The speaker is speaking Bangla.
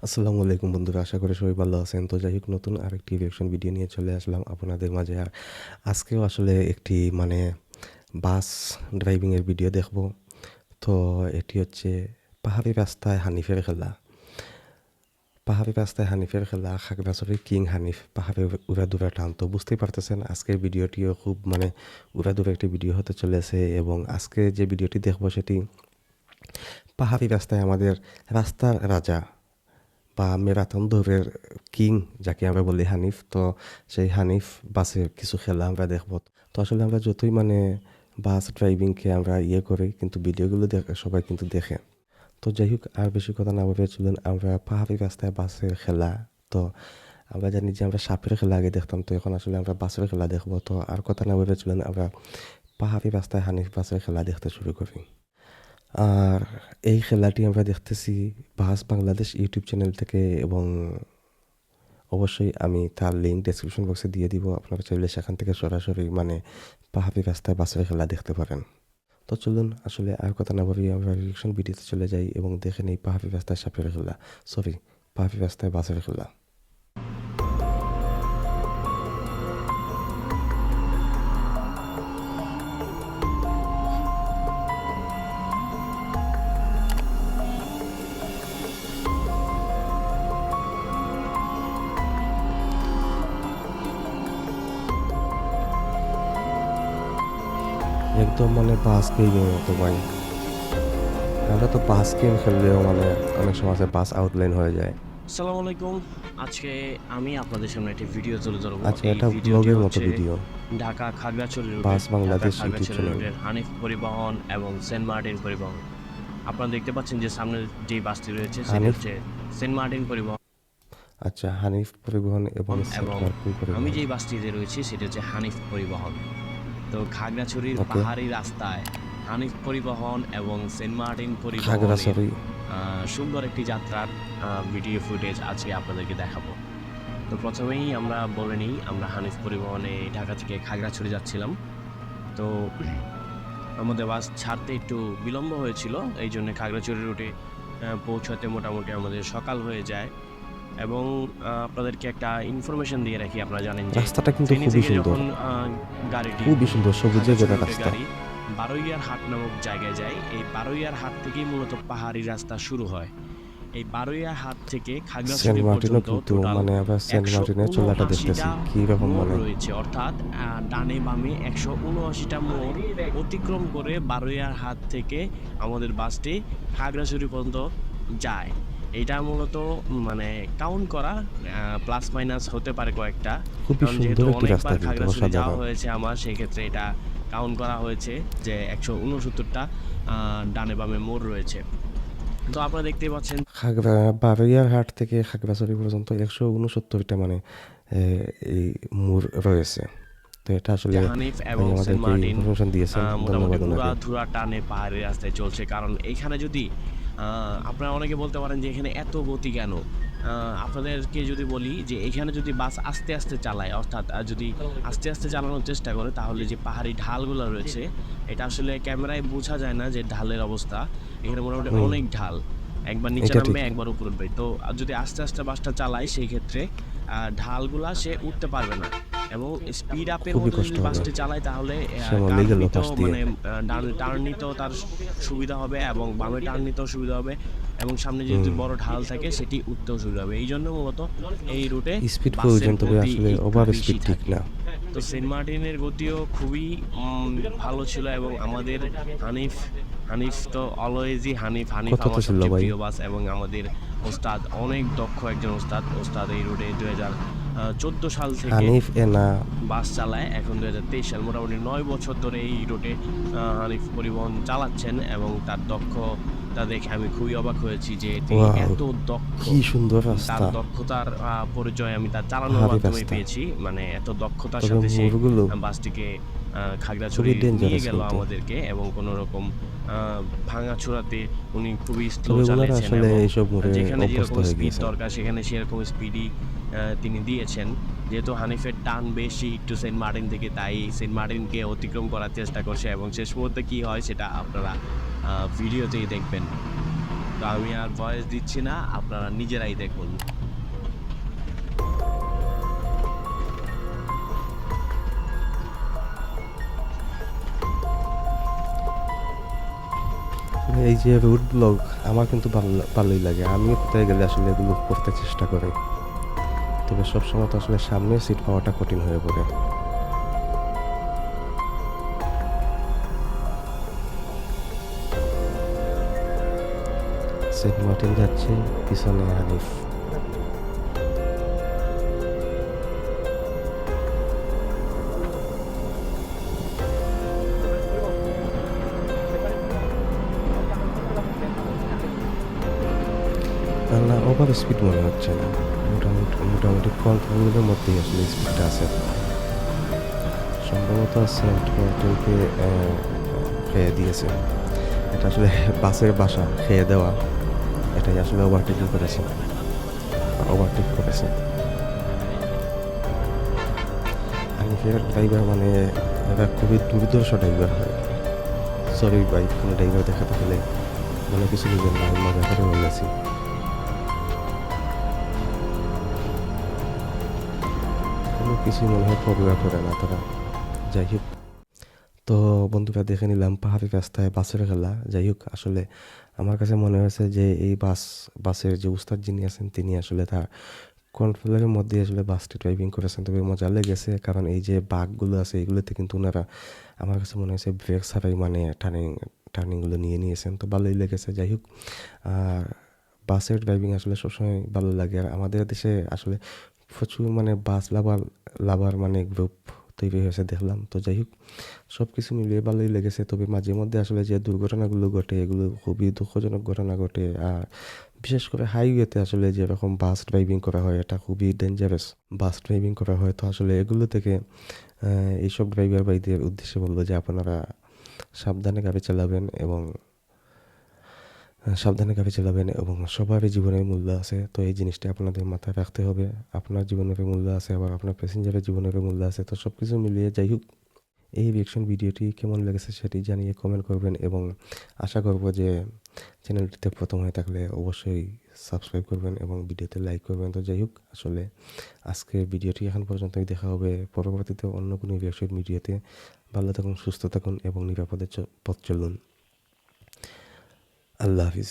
আসসালামু আলাইকুম বন্ধুরা, আশা করি সবাই ভালো আছেন। তো যাই হোক, নতুন আরেকটি রিঅ্যাকশন ভিডিও নিয়ে চলে আসলাম আপনাদের মাঝে। আর আজকেও আসলে একটি বাস ড্রাইভিংয়ের ভিডিও দেখব। তো এটি হচ্ছে পাহাড়ি রাস্তায় হানিফের খেলা। পাহাড়ি রাস্তায় হানিফের খেলা, খাগড়াছড়ির কিং হানিফ পাহাড়ে উড়াদুরা টান। তো বুঝতেই পারতেছেন আজকের ভিডিওটিও খুব উড়াদুরা একটি ভিডিও হতে চলেছে। এবং আজকে যে ভিডিওটি দেখব সেটি পাহাড়ি রাস্তায় আমাদের রাস্তার রাজা বা ম্যারাথন দৌড়ের কিং যাকে আমরা বলি হানিফ। তো সেই হানিফ বাসের কিছু খেলা আমরা দেখব। তো আসলে আমরা যতই বাস ড্রাইভিংকে আমরা করি, কিন্তু ভিডিওগুলো সবাই কিন্তু দেখে। তো যাই হোক, আর বেশি কথা না বলে চলুন আমরা পাহাড়ি রাস্তায় বাসের খেলা। তো আমরা জানি যে আমরা সাপের খেলা আগে দেখতাম, তো এখন আসলে আমরা বাসের খেলা দেখবো। তো আর কথা না বলে চলুন আমরা পাহাড়ি রাস্তায় হানিফ বাসের খেলা দেখতে শুরু করি। আর এই খেলাটি আমরা দেখতেছি বাস বাংলাদেশ ইউটিউব চ্যানেল থেকে, এবং অবশ্যই আমি তার লিঙ্ক ডেসক্রিপশন বক্সে দিয়ে দিব। আপনারা চাইলে সেখান থেকে সরাসরি পাহাড়ি রাস্তায় বাসের খেলা দেখতে পারেন। তো চলুন আসলে আর কথা না বলি আমরা রিয়েকশন ভিডিওতে চলে যাই এবং দেখে নিই পাহাড়ি রাস্তায় সাপের খেলা, পাহাড়ি রাস্তায় বাসের খেলা। একদম বাস গেমের মতো ভাই। আমরা তো বাস গেম খেললেও অনেক সময় বাস আউটলাইন হয়ে যায়। আসসালামু আলাইকুম। আজকে আমি আপনাদের সামনে একটি ভিডিও তুলে ধরবো। আচ্ছা, এই এটা ভিডিওটি ব্লগের মতো হচ্ছে ভিডিও। ঢাকা খাগড়াছড়ি বাস রুটের বাংলাদেশ ইউটিউব চ্যানেল। হানিফ পরিবহন এবং সেন্ট মার্টিন পরিবহন। আপনারা দেখতে পাচ্ছেন যে সামনে যে বাসটি রয়েছে সেটি হানিফ, হচ্ছে সেন্ট মার্টিন পরিবহন আচ্ছা, হানিফ পরিবহন এবং সেন্ট এবং মার্টিন আমি পরিবহন। যেই বাসটিতে রয়েছি সেটি হচ্ছে হানিফ পরিবহন। তো খাগড়াছড়ির ওকে, পাহাড়ি রাস্তায় হানিফ পরিবহন এবং সেন্ট মার্টিন পরিবহনের খাগড়াছড়ি। সুন্দর একটি যাত্রার ভিডিও ফুটেজ আজকে আপনাদেরকে দেখাবো। তো প্রথমেই আমরা বলে নিই, আমরা হানিফ পরিবহনে ঢাকা থেকে খাগড়াছড়ি যাচ্ছিলাম। তো আমাদের বাস ছাড়তে একটু বিলম্ব হয়েছিল, এই জন্য খাগড়াছড়ি রুটে পৌঁছাতে মোটামুটি আমাদের সকাল হয়ে যায়। এবং আপনাদেরকে একটা ইনফরমেশন দিয়ে রাখি, আপনারা জানেন যে রাস্তাটা কিন্তু ফেনী খুবই থেকে সুন্দর, যখন গাড়িটি খুবই সুন্দর, সবুজে খাগড়াছড়ি ঘেরা রুটে রাস্তা। গাড়ি বারোইয়ার হাট নামক জায়গায় যায়, এই বারোইয়ার হাট থেকেই মূলত পাহাড়ি রাস্তা শুরু হয়। এই বারোইয়া হাট থেকে সেন্ট খাগড়াছড়ি মার্টিনও পর্যন্ত কিন্তু টোটাল আবার সেন্ট মার্টিনের চোলাটা দেখতেছি 179টা কি রকম মোড় রয়েছে, অর্থাৎ ডানে বামে 179টা মোড় অতিক্রম করে বারোইয়ার হাট থেকে আমাদের বাসটি খাগড়াছড়ি পর্যন্ত যায়। এটা মূলত কাউন্ট করা, প্লাস মাইনাস হতে পারে কয়েকটা, খুবই কারণ যেহেতু সুন্দর একটি রাস্তা, অনেকবার কিন্তু খাগড়াছড়ি যাওয়া অসাধারণ। হয়েছে আমার, সেই ক্ষেত্রে এটা কাউন্ট করা হয়েছে যে 169টা ডানে বামে মোড় রয়েছে। তো আপনারা দেখতেই পাচ্ছেন বারোয়ার হাট থেকে খাগড়াছড়ি পর্যন্ত 169টা এ, এই মোড় রয়েছে। তো এটা আসলে যে হানিফ ভাই এবং সেন্ট আমাদেরকে মার্টিন ইনফরমেশন দিয়েছেন, মোটামুটি ধন্যবাদ ওনাকে। উড়াধুরা টানে পাহাড়ি রাস্তায় চলছে। কারণ এইখানে যদি আপনারা অনেকে বলতে পারেন যে এখানে এত গতি কেন, আপনাদেরকে যদি বলি যে এখানে যদি বাস আস্তে আস্তে চালায়, অর্থাৎ যদি আস্তে আস্তে চালানোর চেষ্টা করে, তাহলে যে পাহাড়ি ঢালগুলো রয়েছে এটা আসলে ক্যামেরায় বোঝা যায় না যে ঢালের অবস্থা। এখানে মোটামুটি হুম, অনেক ঢাল, একবার নিচে এটা ঠিক। নামবে একবার উপর উঠবে। তো যদি আস্তে আস্তে বাসটা চালায় সেই ক্ষেত্রে ঢালগুলা সে উঠতে পারবে না। এবং স্পিড আপের খুবই মধ্যে কষ্ট যদি হবে। বাসটি চালায় তাহলে সে কার্ভ লেগে গেল নিতেও পাশ দিয়ে। ডান টার্ন নিতেও তার সুবিধা হবে এবং বামে টার্ন নিতেও সুবিধা হবে, এবং সামনে যদি বড় ঢাল থাকে সেটি উঠতেও সুবিধা হবে। এই জন্য মূলত এই রুটে স্পিড বাসের প্রয়োজন, তবে গতি আসলে একটু ওভার বেশি স্পিড ঠিক থাকে। না। তো সেন্ট মার্টিনের গতিও খুবই ভালো ছিল, এবং আমাদের হানিফ হানিফ তো অলওয়েজই হানিফ হানিফ কত তো আমার ছিল সবচেয়ে ভাই? প্রিয় বাস, এবং আমাদের ওস্তাদ অনেক দক্ষ একজন ওস্তাদ এই রুটে 2014 সাল থেকে হানিফ এনা। বাস চালায়, এখন 2023 সাল, মোটামুটি 9 বছর ধরে এই রুটে হানিফ পরিবহন চালাচ্ছেন। এবং তার দক্ষতা দেখে আমি খুবই অবাক হয়েছি যে তিনি ওয়াও, এত দক্ষ। কি সুন্দর তার রাস্তা! দক্ষতার পরিচয় আমি তার চালানোর পাহাড়ি মাধ্যমে রাস্তা, পেয়েছি, এত দক্ষতার তবে সাথে সে মোড়গুলো বাসটিকে খাগড়াছড়ি খুবই নিয়ে ডেঞ্জারাস গেল কিন্তু। আমাদেরকে, এবং কোনো রকম ভাঙাচোরাতে উনি খুবই স্লো তবে ওনারা চালিয়েছেন, আসলে এবং এইসব মোড়ে যেখানে অভ্যস্ত যেরকম হয়ে স্পিড গিয়েছেন। দরকার সেখানে সেরকম স্পিডই তিনি দিয়েছেন। যেহেতু হানিফের টান বেশি একটু সেন্ট মার্টিন থেকে, তাই সেন্ট মার্টিনকে অতিক্রম করার চেষ্টা করছে, এবং শেষ মুহূর্তে কী হয় সেটা আপনারা ভিডিওতেই দেখবেন। তো আমি আর ভয়েস দিচ্ছি না, আপনারা নিজেরাই দেখুন। এই যে রুট ব্লগ আমার কিন্তু ভালোই লাগে, আমিও কোথায় গেলে আসলে এগুলো করতে চেষ্টা করি, তবে সবসময় তো আসলে সামনে সিট পাওয়াটা কঠিন হয়ে পড়ে। সেন্ট মার্টিন যাচ্ছে, পিছনে হানিফ। না, ওভার স্পিড মনে হচ্ছে না, মোটামুটি কন্ট্রোলের মধ্যেই আসলে স্পিডটা আছে। সম্ভবত সেন্ট মার্টিনকে খেয়ে দিয়েছে, এটা আসলে বাসের বাসা খেয়ে দেওয়া, এটাই আসলে ওভারটেক করেছে। হানিফের ড্রাইভার মানে এরা খুবই দুর্ধর্ষ ড্রাইভার হয়। সরি ভাই, কোনো ড্রাইভার দেখাতে হলে মনে কিছু নিজের না, মজা করে বলেছি। কোনো কিছুই মনে হয় প্রবলেম করে না তারা। যাই হোক, তো বন্ধুরা দেখে নিলাম পাহাড়ি রাস্তায় বাসের খেলা। যাই হোক, আসলে আমার কাছে মনে হয়েছে যে এই বাসের যে উস্তাদ যিনি আছেন তিনি আসলে তার কন্ট্রোলের মধ্যে আসলে বাসটি ড্রাইভিং করেছেন, তবে মজা লেগেছে। কারণ এই যে বাঘগুলো আছে এগুলোতে কিন্তু ওনারা আমার কাছে মনে হয়েছে ব্রেক ছাড়াই মানে টার্নিংগুলো নিয়ে নিয়েছেন, তো ভালোই লেগেছে। যাই হোক, আর বাসের ড্রাইভিং আসলে সবসময় ভালো লাগে। আর আমাদের দেশে আসলে প্রচুর মানে বাস লাভার মানে গ্রুপ তৈরি হয়েছে দেখলাম। তো যাই হোক, সব কিছু মিলিয়ে ভালোই লেগেছে, তবে মাঝে মধ্যে আসলে যে দুর্ঘটনাগুলো ঘটে এগুলো খুবই দুঃখজনক ঘটনা ঘটে। আর বিশেষ করে হাইওয়েতে আসলে যেরকম বাস ড্রাইভিং করা হয় এটা খুবই ডেঞ্জারাস বাস ড্রাইভিং করা হয়। তো আসলে এগুলো থেকে এইসব ড্রাইভার ভাইদের উদ্দেশ্যে বলবো যে আপনারা সাবধানে গাড়ি চালাবেন এবং সবারই জীবনের মূল্য আছে। তো এই জিনিসটা আপনাদের মাথায় রাখতে হবে। আপনার জীবনেরও মূল্য আছে, আবার আপনার প্যাসেঞ্জারের জীবনেরও মূল্য আছে। তো সব কিছু মিলিয়ে যাই হোক, এই রিঅ্যাকশন ভিডিওটি কেমন লেগেছে সেটি জানিয়ে কমেন্ট করবেন, এবং আশা করব যে চ্যানেলটিতে প্রথম হয়ে থাকলে অবশ্যই সাবস্ক্রাইব করবেন এবং ভিডিওতে লাইক করবেন। তো যাই হোক, আসলে আজকের ভিডিওটি এখন পর্যন্তই, দেখা হবে পরবর্তীতে অন্য কোনো রিঅ্যাকশন ভিডিওতে। ভালো থাকুন, সুস্থ থাকুন এবং নিরাপদে পথ চলুন। আল্লাহ হাফিজ।